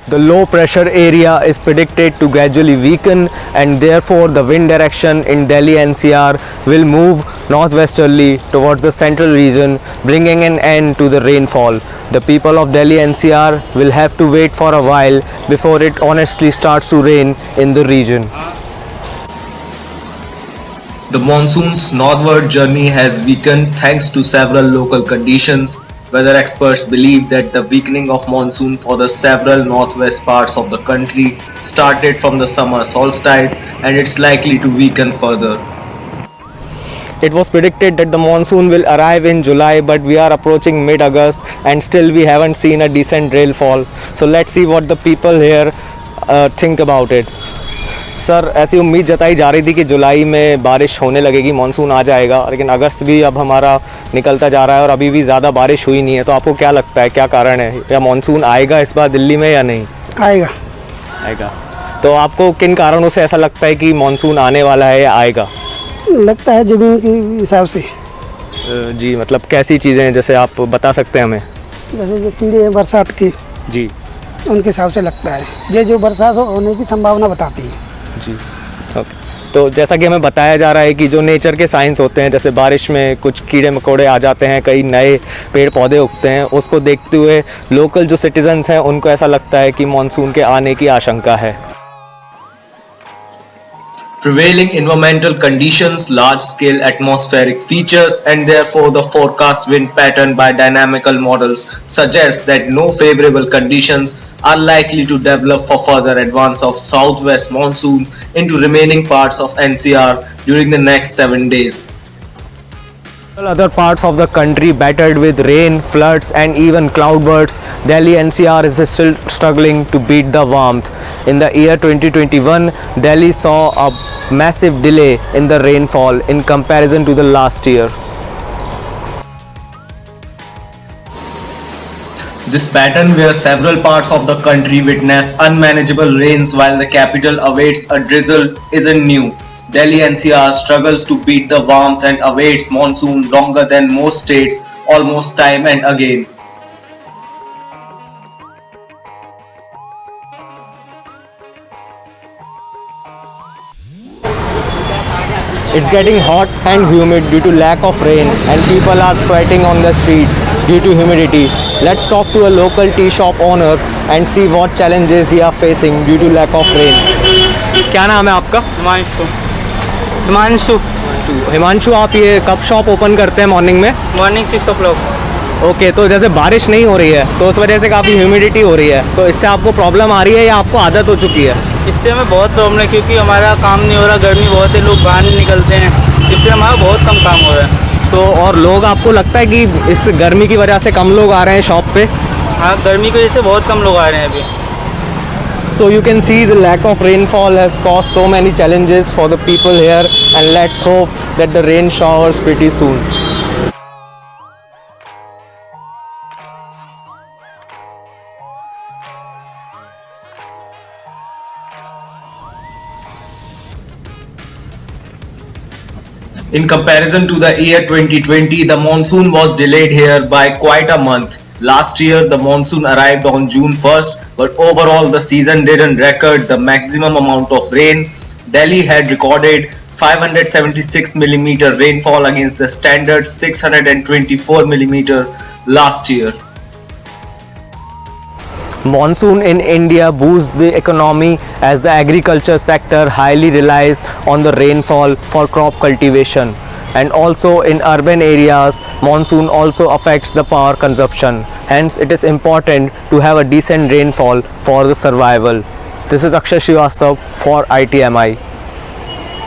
The low pressure area is predicted to gradually weaken, and therefore the wind direction in Delhi NCR will move northwesterly towards the central region, bringing an end to the rainfall. The people of Delhi NCR will have to wait for a while before it honestly starts to rain in the region. The monsoon's northward journey has weakened thanks to several local conditions. Weather experts believe that the weakening of monsoon for the several northwest parts of the country started from the summer solstice, and it's likely to weaken further. It was predicted that the monsoon will arrive in July, but we are approaching mid-August and still we haven't seen a decent rainfall. So let's see what the people here think about it. Sir, ऐसी उम्मीद जताई जा रही थी कि जुलाई में बारिश होने लगेगी, मानसून आ जाएगा, लेकिन अगस्त भी अब हमारा निकलता जा रहा है और अभी भी ज़्यादा बारिश हुई नहीं है. तो आपको क्या लगता है, क्या कारण है, या मानसून आएगा इस बार दिल्ली में या नहीं आएगा? तो आपको किन कारणों से ऐसा लगता है कि मानसून आने वाला है या आएगा? लगता है ज़मीन के हिसाब से. जी, मतलब कैसी चीज़ें, जैसे आप बता सकते हैं हमें? जैसे जो कीड़े हैं बरसात के, जी, उनके हिसाब से लगता है. ये जो बरसात होने की संभावना बताती है. जी, ओके. तो जैसा कि हमें बताया जा रहा है कि जो नेचर के साइंस होते हैं, जैसे बारिश में कुछ कीड़े मकोड़े आ जाते हैं, कई नए पेड़ पौधे उगते हैं, उसको देखते हुए लोकल जो सिटीजन्स हैं उनको ऐसा लगता है कि मानसून के आने की आशंका है. Prevailing environmental conditions, large-scale atmospheric features, and therefore the forecast wind pattern by dynamical models suggest that no favorable conditions are likely to develop for further advance of southwest monsoon into remaining parts of NCR during the next 7 days. Other parts of the country battered with rain, floods and even cloudbursts, Delhi NCR is still struggling to beat the warmth. In the year 2021, Delhi saw a massive delay in the rainfall in comparison to the last year. This pattern, where several parts of the country witness unmanageable rains while the capital awaits a drizzle, isn't new. Delhi NCR struggles to beat the warmth and awaits monsoon longer than most states, almost time and again. It's getting hot and humid due to lack of rain, and people are sweating on the streets due to humidity. Let's talk to a local tea shop owner and see what challenges he are facing due to lack of rain. क्या नाम है आपका? हिमांशु. हिमांशु, आप ये कब shop open करते हैं? Morning में. Morning 6 o'clock. ओके, तो जैसे बारिश नहीं हो रही है तो उस वजह से काफ़ी ह्यूमिडिटी हो रही है, तो इससे आपको प्रॉब्लम आ रही है या आपको आदत हो चुकी है? इससे हमें बहुत प्रॉब्लम है क्योंकि हमारा काम नहीं हो रहा, गर्मी बहुत है, लोग बाहर नहीं निकलते हैं, इससे हमारा बहुत कम काम हो रहा है. तो और लोग, आपको लगता है कि इस गर्मी की वजह से कम लोग आ रहे हैं शॉप पे? हाँ, गर्मी की वजह से बहुत कम लोग आ रहे हैं अभी. So you can see the lack of rainfall has caused so many challenges for the people here, and let's hope that the rain showers pretty soon. In comparison to the year 2020, the monsoon was delayed here by quite a month. Last year, the monsoon arrived on June 1st, but overall the season didn't record the maximum amount of rain. Delhi had recorded 576 mm rainfall against the standard 624 mm last year. Monsoon in India boosts the economy as the agriculture sector highly relies on the rainfall for crop cultivation. And also in urban areas, monsoon also affects the power consumption. Hence, it is important to have a decent rainfall for the survival. This is Akshay Srivastav for ITMI.